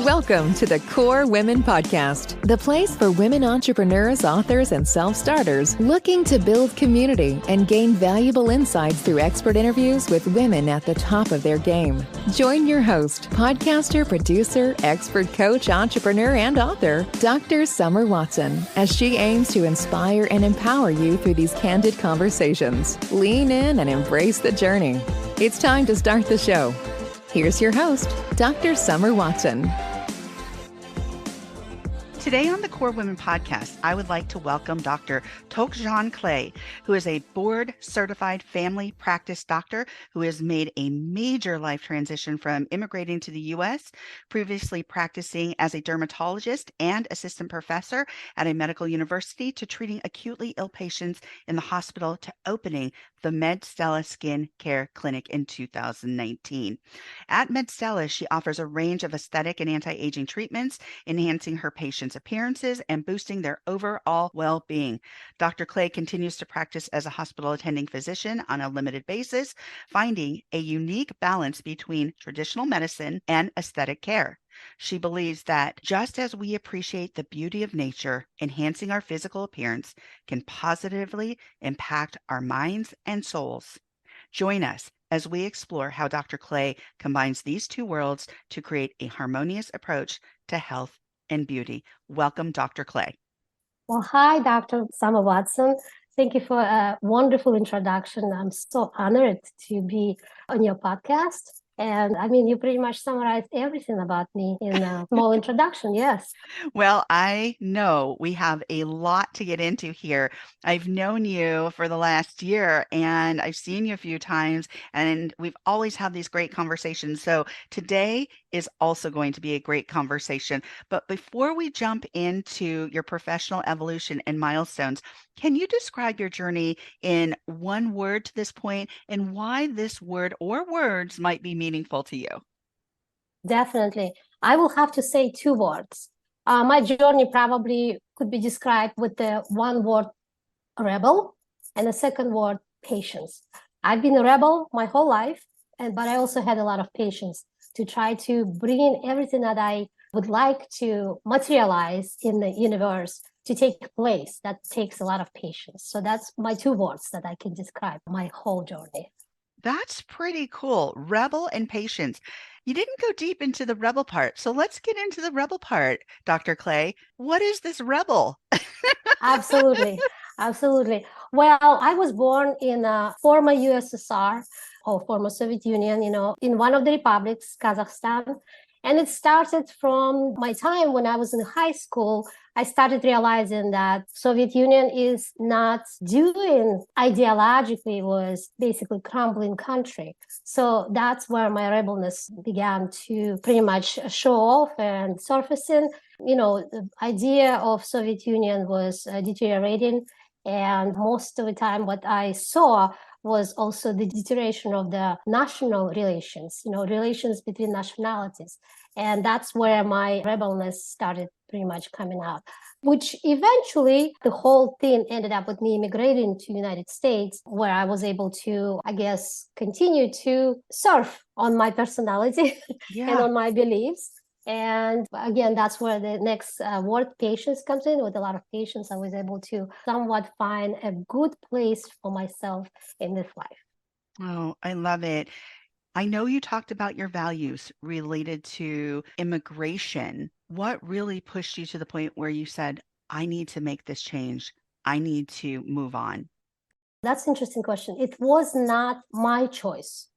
Welcome to the Core Women Podcast, the place for women entrepreneurs, authors, and self-starters looking to build community and gain valuable insights through expert interviews with women at the top of their game. Join your host, podcaster, producer, expert coach, entrepreneur, and author, Dr. Summer Watson, as she aims to inspire and empower you through these candid conversations. Lean in and embrace the journey. It's time to start the show. Here's your host, Dr. Summer Watson. Today on the Core Women Podcast, I would like to welcome Dr. Tokzhan Clay, who is a board-certified family practice doctor who has made a major life transition from immigrating to the U.S., previously practicing as a dermatologist and assistant professor at a medical university, to treating acutely ill patients in the hospital, to opening the Medstella Skin Care Clinic in 2019. At Medstella, she offers a range of aesthetic and anti-aging treatments, enhancing her patients' appearances and boosting their overall well-being. Dr. Clay continues to practice as a hospital attending physician on a limited basis, finding a unique balance between traditional medicine and aesthetic care. She believes that just as we appreciate the beauty of nature, enhancing our physical appearance can positively impact our minds and souls. Join us as we explore how Dr. Clay combines these two worlds to create a harmonious approach to health and beauty. Welcome, Dr. Clay. Well, hi, Dr. Summer Watson. Thank you for a wonderful introduction. I'm so honored to be on your podcast. And I mean, you pretty much summarized everything about me in a small introduction. Yes. Well, I know we have a lot to get into here. I've known you for the last year and I've seen you a few times, and we've always had these great conversations. So today is also going to be a great conversation. But before we jump into your professional evolution and milestones, can you describe your journey in one word to this point and why this word or words might be meaningful to you? Definitely. I will have to say two words. My journey probably could be described with the one word rebel and the second word patience. I've been a rebel my whole life, but I also had a lot of patience to try to bring in everything that I would like to materialize in the universe to take place. That takes a lot of patience. So that's my two words that I can describe my whole journey. That's pretty cool. Rebel and patience. You didn't go deep into the rebel part. So let's get into the rebel part, Dr. Clay. What is this rebel? Absolutely. Absolutely. Well, I was born in a former USSR or former Soviet Union, in one of the republics, Kazakhstan. And it started from my time when I was in high school. I started realizing that Soviet Union is not doing ideologically, was basically crumbling country. So that's where my rebelness began to pretty much show off and surfacing. The idea of Soviet Union was deteriorating. And most of the time what I saw was also the deterioration of the national relations, relations between nationalities. And that's where my rebelness started pretty much coming out, which eventually the whole thing ended up with me immigrating to the United States, where I was able to, I guess, continue to surf on my personality and on my beliefs. And again, that's where the next word patience comes in. With a lot of patience, I was able to somewhat find a good place for myself in this life. Oh, I love it. I know you talked about your values related to immigration. What really pushed you to the point where you said, I need to make this change. I need to move on? That's an interesting question. It was not my choice.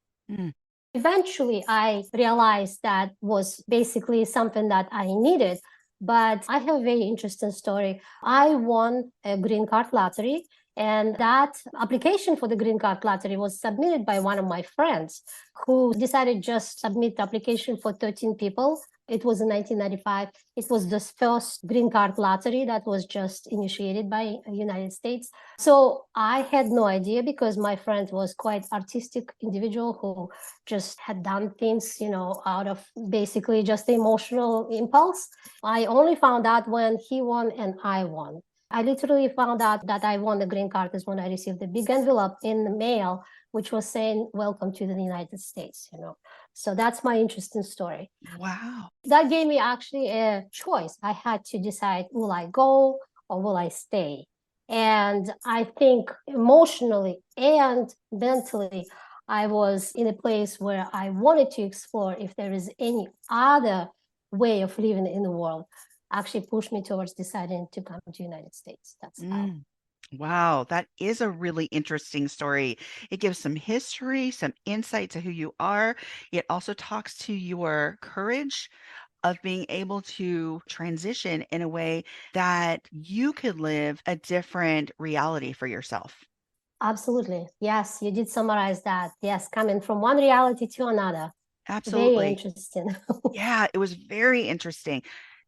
Eventually, I realized that was basically something that I needed. But I have a very interesting story. I won a green card lottery, and that application for the green card lottery was submitted by one of my friends who decided just submit the application for 13 people. It was in 1995. It was the first green card lottery that was just initiated by the United States. So I had no idea, because my friend was quite artistic individual who just had done things, out of basically just the emotional impulse. I only found out when he won and I won. I literally found out that I won the green card is when I received a big envelope in the mail which was saying, welcome to the United States, So that's my interesting story. Wow. That gave me actually a choice. I had to decide, will I go or will I stay? And I think emotionally and mentally, I was in a place where I wanted to explore if there is any other way of living in the world. Actually pushed me towards deciding to come to the United States. That's how. Wow, that is a really interesting story. It gives some history, some insight to who you are. It also talks to your courage of being able to transition in a way that you could live a different reality for yourself. Absolutely. Yes, you did summarize that. Yes, coming from one reality to another. Very Absolutely. interesting. Yeah, it was very interesting.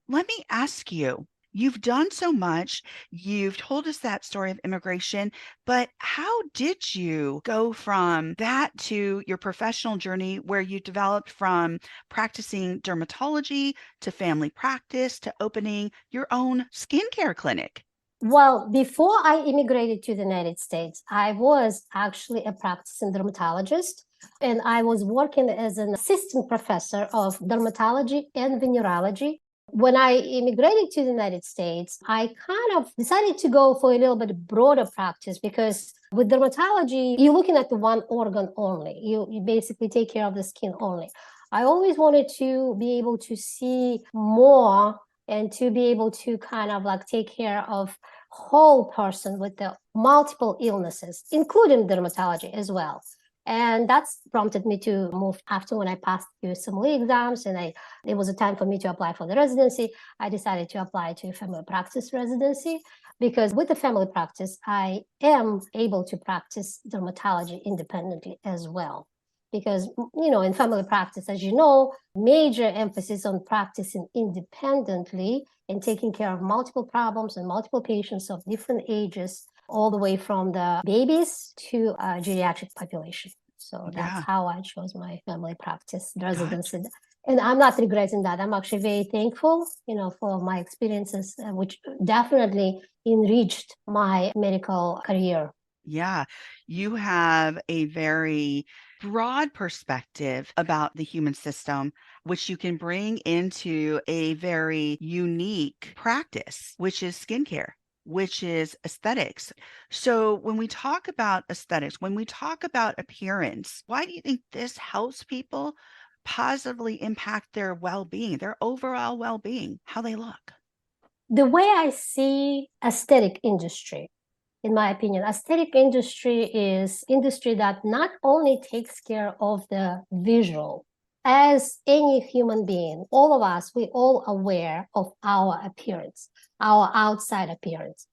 Let me ask you, you've done so much. You've told us that story of immigration, but how did you go from that to your professional journey where you developed from practicing dermatology to family practice to opening your own skincare clinic? Well, before I immigrated to the United States, I was actually a practicing dermatologist, and I was working as an assistant professor of dermatology and venereology. When I immigrated to the United States, I kind of decided to go for a little bit broader practice because with dermatology, you're looking at the one organ only. You basically take care of the skin only. I always wanted to be able to see more and to be able to kind of like take care of whole person with the multiple illnesses, including dermatology as well. And that's prompted me to move after when I passed USMLE exams and it was a time for me to apply for the residency. I decided to apply to a family practice residency because with the family practice, I am able to practice dermatology independently as well. Because, in family practice, as you know, major emphasis on practicing independently and taking care of multiple problems and multiple patients of different ages, all the way from the babies to geriatric population. So that's Yeah, how I chose my family practice gotcha. residency. And I'm not regretting that. I'm actually very thankful, for my experiences, which definitely enriched my medical career. Yeah, you have a very broad perspective about the human system, which you can bring into a very unique practice, which is skincare, which is aesthetics. So, when we talk about aesthetics, when we talk about appearance, why do you think this helps people positively impact their well being, their overall well being, how they look? The way I see aesthetic industry, in my opinion, aesthetic industry is industry that not only takes care of the visual. As any human being, all of us, we all aware of our appearance, our outside appearance.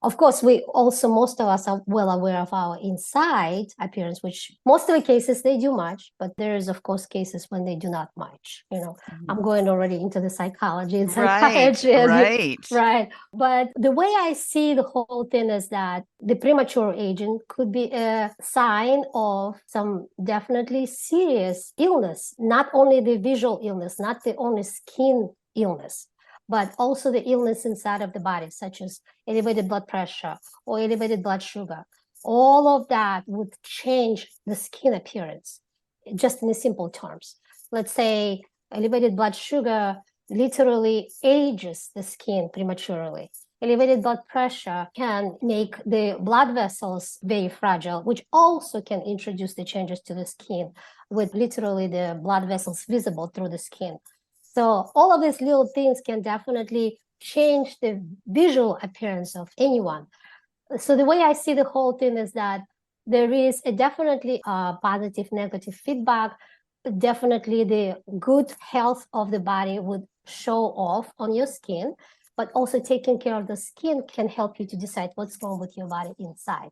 Of course, we also, most of us are well aware of our inside appearance, which most of the cases they do much, but there is, of course, cases when they do not much. Mhm. I'm going already into the psychology and Right, psychiatry, right. right? But the way I see the whole thing is that the premature aging could be a sign of some definitely serious illness, not only the visual illness, not the only skin illness, but also the illness inside of the body, such as elevated blood pressure or elevated blood sugar. All of that would change the skin appearance, just in the simple terms. Let's say elevated blood sugar literally ages the skin prematurely. Elevated blood pressure can make the blood vessels very fragile, which also can introduce the changes to the skin with literally the blood vessels visible through the skin. So all of these little things can definitely change the visual appearance of anyone. So the way I see the whole thing is that there is a definitely positive, negative feedback. Definitely the good health of the body would show off on your skin, but also taking care of the skin can help you to decide what's wrong with your body inside.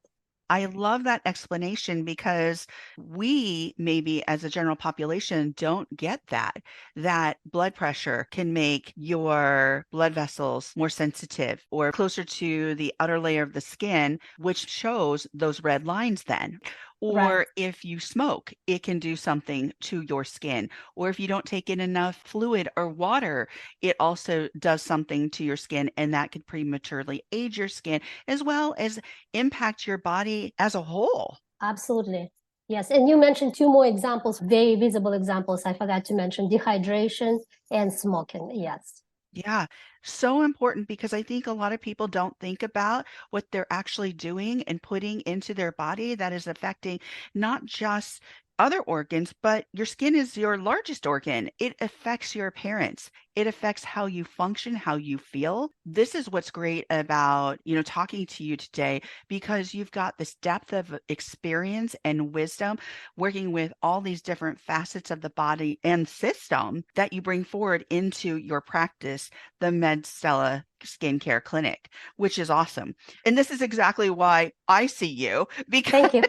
I love that explanation because we maybe as a general population don't get that blood pressure can make your blood vessels more sensitive or closer to the outer layer of the skin, which shows those red lines then. Right. Or if you smoke, it can do something to your skin. Or if you don't take in enough fluid or water, it also does something to your skin, and that could prematurely age your skin as well as impact your body as a whole. Absolutely. Yes. And you mentioned two more examples, very visible examples. I forgot to mention dehydration and smoking. Yes. Yeah, so important because I think a lot of people don't think about what they're actually doing and putting into their body that is affecting not just other organs, but your skin is your largest organ. It affects your appearance. It affects how you function, how you feel. This is what's great about, talking to you today because you've got this depth of experience and wisdom working with all these different facets of the body and system that you bring forward into your practice, the Medstella Skin Care Clinic, which is awesome. And this is exactly why I see you because Thank you.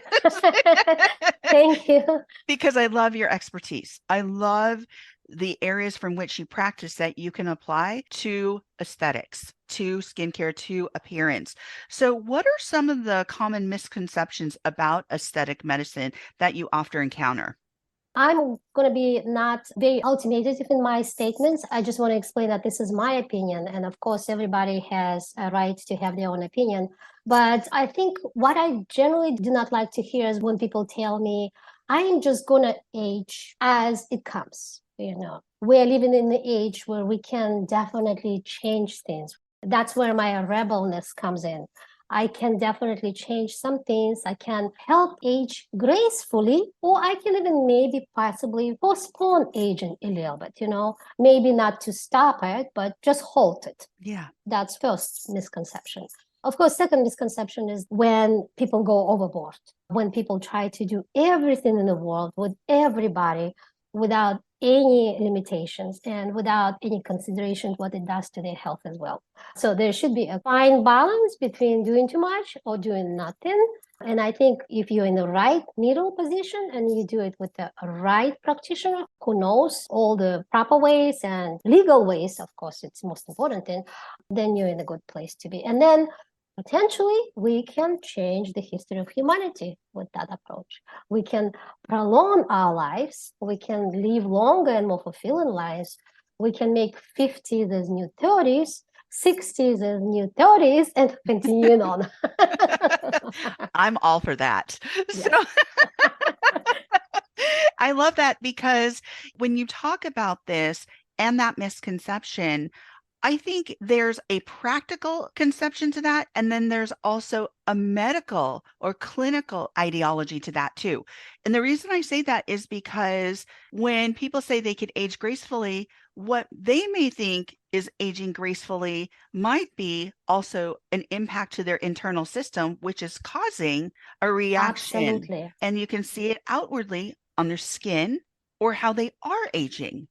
Thank you. because I love your expertise. I love the areas from which you practice that you can apply to aesthetics, to skincare, to appearance. So, what are some of the common misconceptions about aesthetic medicine that you often encounter? I'm going to be not very ultimative in my statements. I just want to explain that this is my opinion. And of course, everybody has a right to have their own opinion. But I think what I generally do not like to hear is when people tell me, I am just going to age as it comes. We're living in the age where we can definitely change things. That's where my rebelness comes in. I can definitely change some things. I can help age gracefully, or I can even maybe possibly postpone aging a little bit, maybe not to stop it, but just halt it. Yeah. That's first misconception. Of course, second misconception is when people go overboard, when people try to do everything in the world with everybody without any limitations and without any consideration what it does to their health as well. So there should be a fine balance between doing too much or doing nothing. And I think if you're in the right middle position and you do it with the right practitioner who knows all the proper ways and legal ways, of course, it's most important thing, then you're in a good place to be. And then potentially we can change the history of humanity with that approach. We can prolong our lives. We can live longer and more fulfilling lives. We can make 50s as new 30s, 60s as new 30s, and continuing on. I'm all for that. Yes. So I love that because when you talk about this and that misconception, I think there's a practical conception to that. And then there's also a medical or clinical ideology to that too. And the reason I say that is because when people say they could age gracefully, what they may think is aging gracefully might be also an impact to their internal system, which is causing a reaction. Absolutely. And you can see it outwardly on their skin or how they are aging.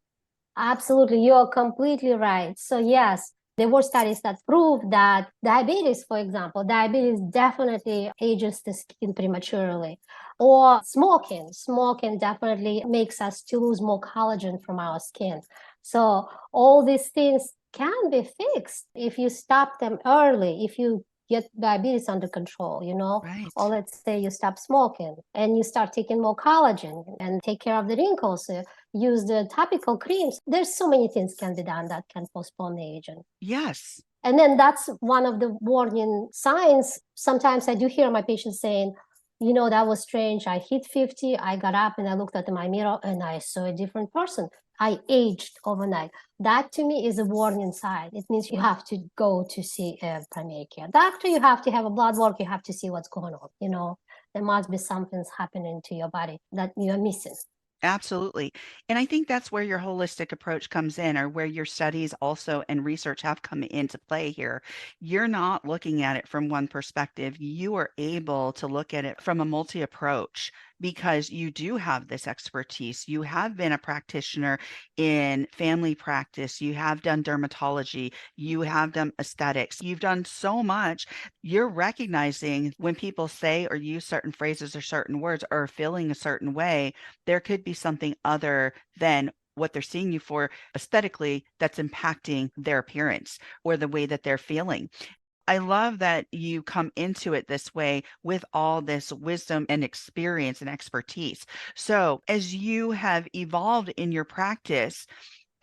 Absolutely. You're completely right. So yes, there were studies that prove that diabetes, for example, diabetes definitely ages the skin prematurely. Or smoking. Smoking definitely makes us to lose more collagen from our skin. So all these things can be fixed if you stop them early, if you get diabetes under control, Right. or let's say you stop smoking and you start taking more collagen and take care of the wrinkles, use the topical creams. There's so many things can be done that can postpone the aging. Yes. And then that's one of the warning signs. Sometimes I do hear my patients saying, that was strange. I hit 50, I got up and I looked at my mirror and I saw a different person. I aged overnight. That to me is a warning sign. It means you have to go to see a primary care doctor. You have to have a blood work. You have to see what's going on. There must be something's happening to your body that you're missing. Absolutely. And I think that's where your holistic approach comes in, or where your studies also and research have come into play here. You're not looking at it from one perspective. You are able to look at it from a multi approach because you do have this expertise. You have been a practitioner in family practice. You have done dermatology. You have done aesthetics. You've done so much. You're recognizing when people say or use certain phrases or certain words or are feeling a certain way, there could be something other than what they're seeing you for aesthetically that's impacting their appearance or the way that they're feeling. I love that you come into it this way with all this wisdom and experience and expertise. So, as you have evolved in your practice,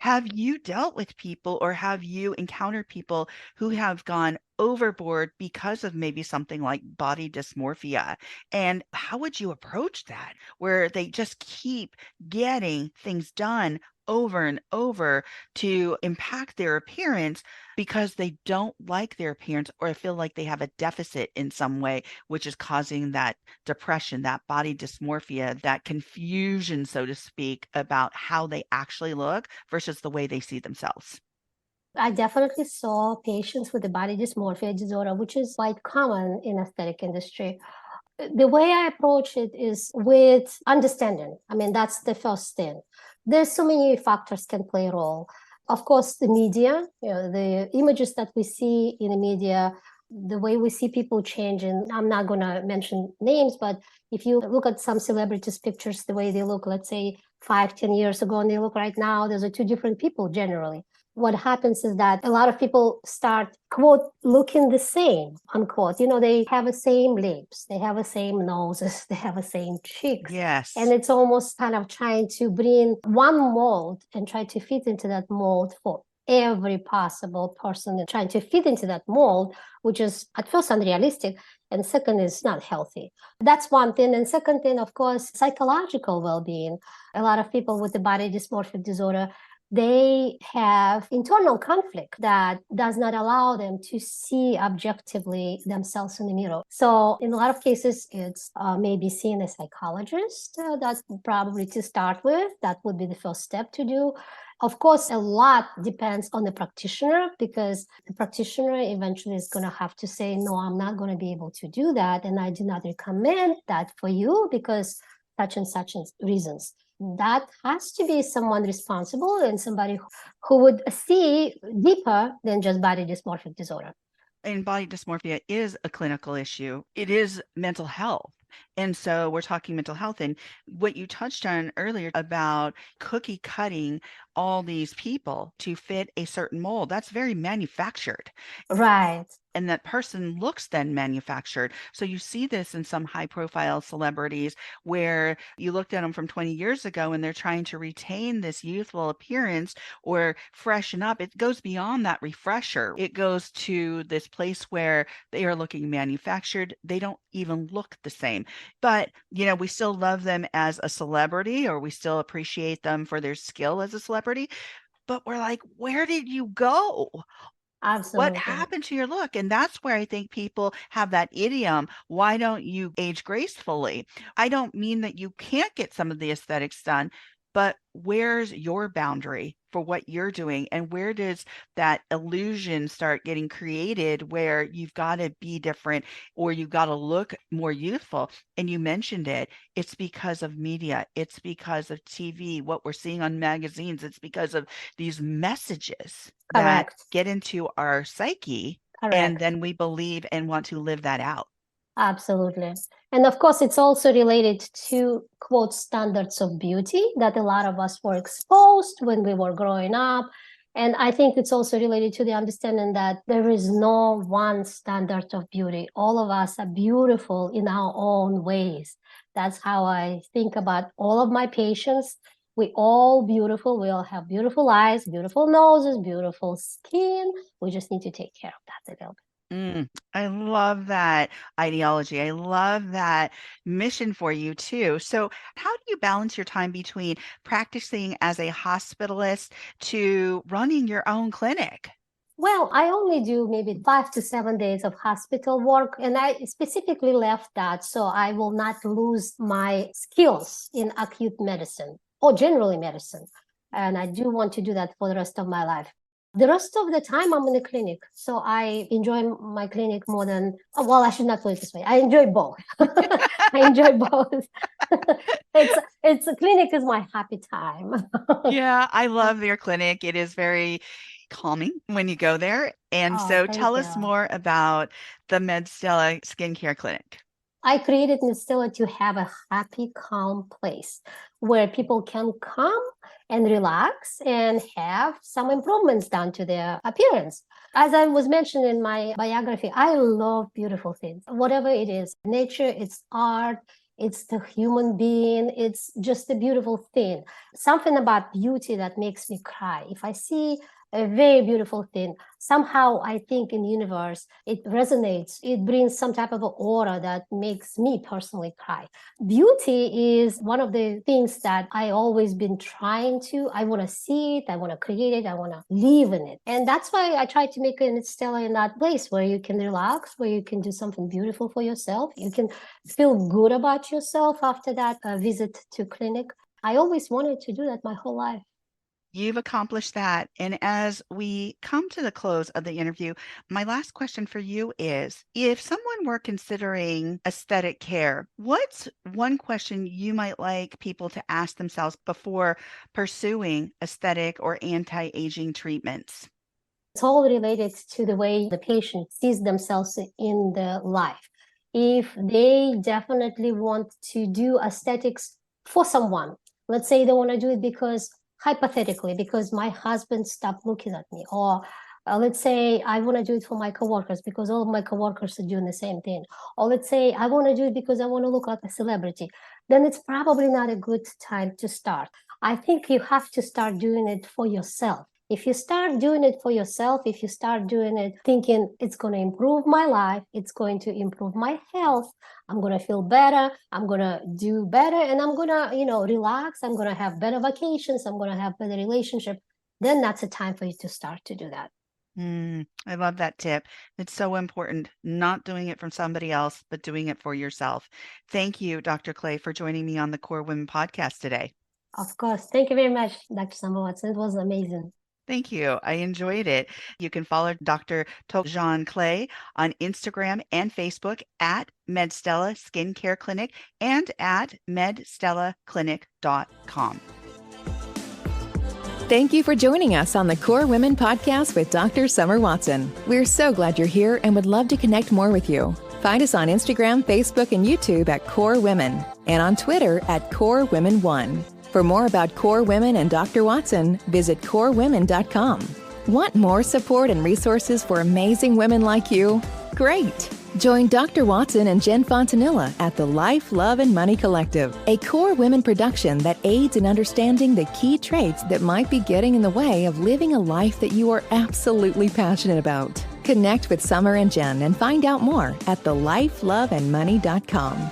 have you dealt with people or have you encountered people who have gone overboard because of maybe something like body dysmorphia. And how would you approach that, where they just keep getting things done over and over to impact their appearance because they don't like their appearance or feel like they have a deficit in some way, which is causing that depression, that body dysmorphia, that confusion, so to speak, about how they actually look versus the way they see themselves? I definitely saw patients with the body dysmorphia disorder, which is quite common in aesthetic industry. The way I approach it is with understanding. I mean, that's the first thing. There's so many factors can play a role. Of course, the media, the images that we see in the media, the way we see people changing. I'm not going to mention names, but if you look at some celebrities' pictures, the way they look, let's say 5, 10 years ago, and they look right now, those are two different people generally. What happens is that a lot of people start, quote, looking the same, unquote. They have the same lips, they have the same noses, they have the same cheeks. And Yes. it's almost kind of trying to bring one mold and try to fit into that mold for every possible person and trying to fit into that mold, which is at first unrealistic. And second is not healthy. That's one thing. And second thing, of course, psychological well-being. A lot of people with the body dysmorphic disorder, they have internal conflict that does not allow them to see objectively themselves in the mirror. So in a lot of cases, it's maybe seeing a psychologist. That's probably to start with. That would be the first step to do. Of course, a lot depends on the practitioner, because the practitioner eventually is going to have to say, no, I'm not going to be able to do that. And I do not recommend that for you because such and such reasons. That has to be someone responsible and somebody who would see deeper than just body dysmorphic disorder. And body dysmorphia is a clinical issue. It is mental health. And so we're talking mental health. And what you touched on earlier about cookie cutting all these people to fit a certain mold, that's very manufactured. Right. And that person looks then manufactured. So you see this in some high profile celebrities where you looked at them from 20 years ago and they're trying to retain this youthful appearance or freshen up. It goes beyond that refresher. It goes to this place where they are looking manufactured. They don't even look the same. But, we still love them as a celebrity, or we still appreciate them for their skill as a celebrity. But we're like, where did you go? What Absolutely. happened to your look? And that's where I think people have that idiom. Why don't you age gracefully? I don't mean that you can't get some of the aesthetics done, but where's your boundary for what you're doing? And where does that illusion start getting created where you've got to be different or you've got to look more youthful? And you mentioned it. It's because of media. It's because of TV, what we're seeing on magazines. It's because of these messages that Correct. get into our psyche, and Correct. then we believe and want to live that out. Absolutely. And of course, it's also related to, quote, standards of beauty that a lot of us were exposed when we were growing up. And I think it's also related to the understanding that there is no one standard of beauty. All of us are beautiful in our own ways. That's how I think about all of my patients. We all beautiful. We all have beautiful eyes, beautiful noses, beautiful skin. We just need to take care of that a little bit. I love that ideology. I love that mission for you too. So, how do you balance your time between practicing as a hospitalist to running your own clinic? Well, I only do maybe 5 to 7 days of hospital work, and I specifically left that so I will not lose my skills in acute medicine or generally medicine. And I do want to do that for the rest of my life. The rest of the time, I'm in the clinic. So I enjoy my clinic more than, well, I should not put it this way. I enjoy both. I enjoy both. It's a clinic is my happy time. Yeah, I love your clinic. It is very calming when you go there. And Oh, so thank tell you. us more about the Medstella Skin Care Clinic. I created Medstella to have a happy, calm place where people can come and relax and have some improvements done to their appearance. As I was mentioned in my biography, I love beautiful things, whatever it is. Nature, it's art, it's the human being, it's just a beautiful thing. Something about beauty that makes me cry. If I see a very beautiful thing. Somehow, I think in the universe, it resonates. It brings some type of an aura that makes me personally cry. Beauty is one of the things that I always been trying to. I want to see it. I want to create it. I want to live in it. And that's why I try to make it Medstella in that place where you can relax, where you can do something beautiful for yourself. You can feel good about yourself after that visit to clinic. I always wanted to do that my whole life. You've accomplished that. And as we come to the close of the interview, my last question for you is, if someone were considering aesthetic care, what's one question you might like people to ask themselves before pursuing aesthetic or anti-aging treatments? It's all related to the way the patient sees themselves in their life. If they definitely want to do aesthetics for someone, let's say they want to do it because hypothetically, because my husband stopped looking at me, or let's say I want to do it for my coworkers because all of my coworkers are doing the same thing, or let's say I want to do it because I want to look like a celebrity, then it's probably not a good time to start. I think you have to start doing it for yourself. If you start doing it for yourself, if you start doing it thinking it's going to improve my life, it's going to improve my health, I'm going to feel better, I'm going to do better, and I'm going to, relax, I'm going to have better vacations, I'm going to have better relationship, then that's a time for you to start to do that. I love that tip. It's so important, not doing it from somebody else, but doing it for yourself. Thank you, Dr. Clay, for joining me on the Core Women podcast today. Of course. Thank you very much, Dr. Summer Watson. It was amazing. Thank you. I enjoyed it. You can follow Dr. Tokzhan Clay on Instagram and Facebook at Medstella Skin Care Clinic and at medstellaclinic.com. Thank you for joining us on the Core Women podcast with Dr. Summer Watson. We're so glad you're here and would love to connect more with you. Find us on Instagram, Facebook, and YouTube at Core Women and on Twitter at Core Women 1. For more about Core Women and Dr. Watson, visit corewomen.com. Want more support and resources for amazing women like you? Great! Join Dr. Watson and Jen Fontanilla at the Life, Love, and Money Collective, a Core Women production that aids in understanding the key traits that might be getting in the way of living a life that you are absolutely passionate about. Connect with Summer and Jen and find out more at thelifeloveandmoney.com.